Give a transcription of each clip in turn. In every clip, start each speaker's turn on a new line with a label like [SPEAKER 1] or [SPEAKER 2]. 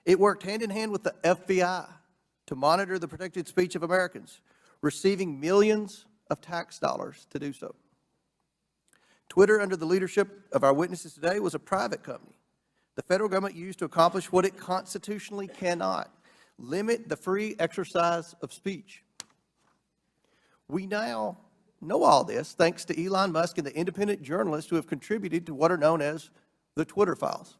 [SPEAKER 1] It worked hand in hand with the FBI to monitor the protected speech of Americans, receiving millions of tax dollars to do so. Twitter, under the leadership of our witnesses today, was a private company the federal government used to accomplish what it constitutionally cannot: limit the free exercise of speech. We now know all this thanks to Elon Musk and the independent journalists who have contributed to what are known as the Twitter files.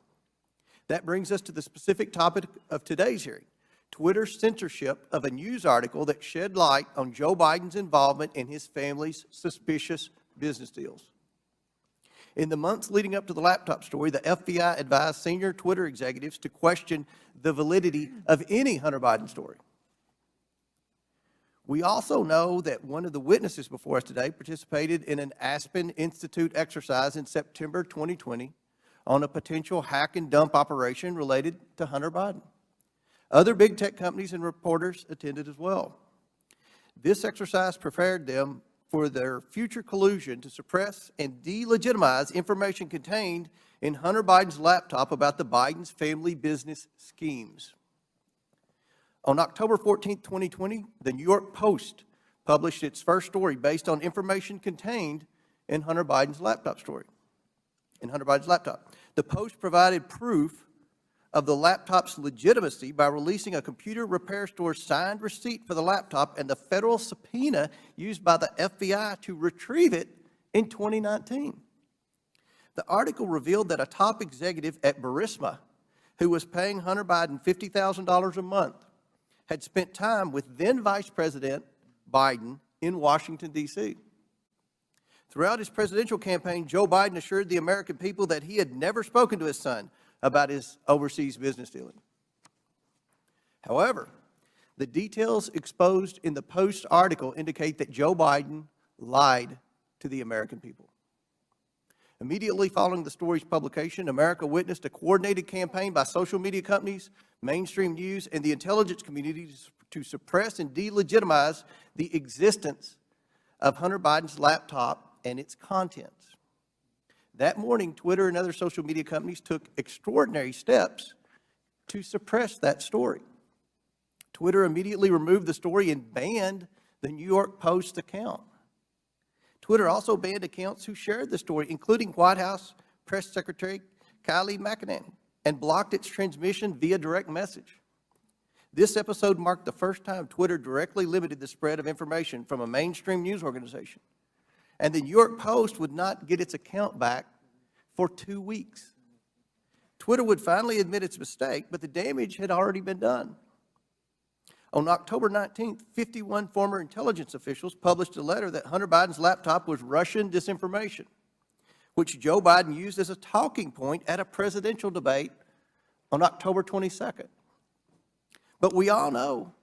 [SPEAKER 1] That brings us to the specific topic of today's hearing: Twitter's censorship of a news article that shed light on Joe Biden's involvement in his family's suspicious business deals. In the months leading up to the laptop story, the FBI advised senior Twitter executives to question the validity of any Hunter Biden story. We also know that one of the witnesses before us today participated in an Aspen Institute exercise in September 2020 on a potential hack and dump operation related to Hunter Biden. Other big tech companies and reporters attended as well. This exercise prepared them for their future collusion to suppress and delegitimize information contained in Hunter Biden's laptop about the Biden's family business schemes. On October 14, 2020, the New York Post published its first story based on information contained in Hunter Biden's laptop story. The Post provided proof of the laptop's legitimacy by releasing a computer repair store's signed receipt for the laptop and the federal subpoena used by the FBI to retrieve it in 2019. The article revealed that a top executive at Burisma, who was paying Hunter Biden $50,000 a month, had spent time with then Vice President Biden in Washington, D.C. Throughout his presidential campaign, Joe Biden assured the American people that he had never spoken to his son about his overseas business dealing. However, the details exposed in the Post article indicate that Joe Biden lied to the American people. Immediately following the story's publication, America witnessed a coordinated campaign by social media companies, mainstream news, and the intelligence community to suppress and delegitimize the existence of Hunter Biden's laptop and its contents. That morning, Twitter and other social media companies took extraordinary steps to suppress that story. Twitter immediately removed the story and banned the New York Post account. Twitter also banned accounts who shared the story, including White House Press Secretary Kayleigh McEnany, and blocked its transmission via direct message. This episode marked the first time Twitter directly limited the spread of information from a mainstream news organization. And the New York Post would not get its account back for 2 weeks. Twitter would finally admit its mistake, but the damage had already been done. On October 19th, 51 former intelligence officials published a letter that Hunter Biden's laptop was Russian disinformation, which Joe Biden used as a talking point at a presidential debate on October 22nd. But we all know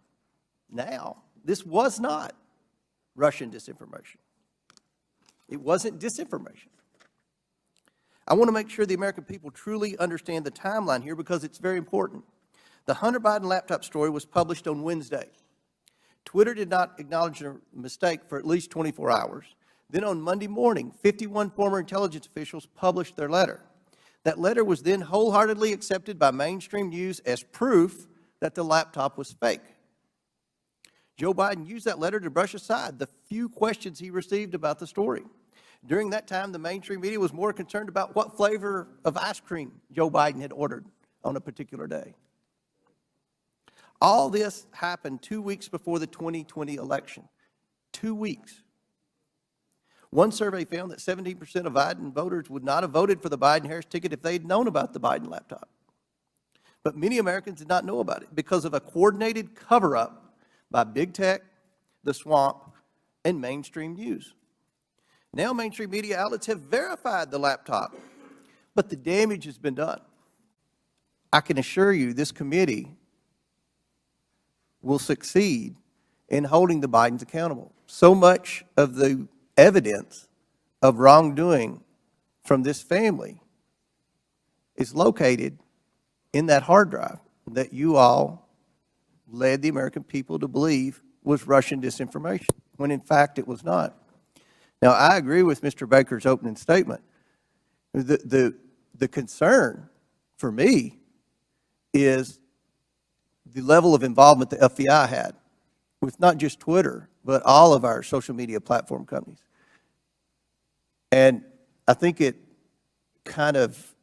[SPEAKER 1] now this was not Russian disinformation. It wasn't disinformation. I want to make sure the American people truly understand the timeline here because it's very important. The Hunter Biden laptop story was published on Wednesday. Twitter did not acknowledge a mistake for at least 24 hours. Then on Monday morning, 51 former intelligence officials published their letter. That letter was then wholeheartedly accepted by mainstream news as proof that the laptop was fake. Joe Biden used that letter to brush aside the few questions he received about the story. During that time, the mainstream media was more concerned about what flavor of ice cream Joe Biden had ordered on a particular day. All this happened 2 weeks before the 2020 election. 2 weeks. One survey found that 17% of Biden voters would not have voted for the Biden-Harris ticket if they'd known about the Biden laptop. But many Americans did not know about it because of a coordinated cover-up by big tech, the swamp, and mainstream news. Now mainstream media outlets have verified the laptop, but the damage has been done. I can assure you this committee will succeed in holding the Bidens accountable. So much of the evidence of wrongdoing from this family is located in that hard drive that you all led the American people to believe was Russian disinformation, when in fact it was not. Now, I agree with Mr. Baker's opening statement. The concern for me is the level of involvement the FBI had with not just Twitter, but all of our social media platform companies. And I think it kind of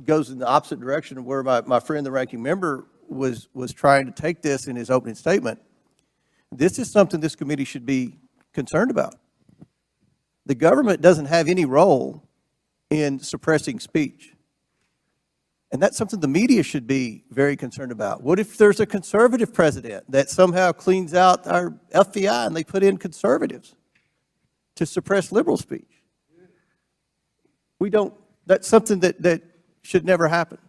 [SPEAKER 1] goes in the opposite direction of where my friend, the ranking member, was trying to take this in his opening statement. This is something this committee should be concerned about. The government doesn't have any role in suppressing speech. And that's something the media should be very concerned about. What if there's a conservative president that somehow cleans out our FBI and they put in conservatives to suppress liberal speech? That's something that should never happen.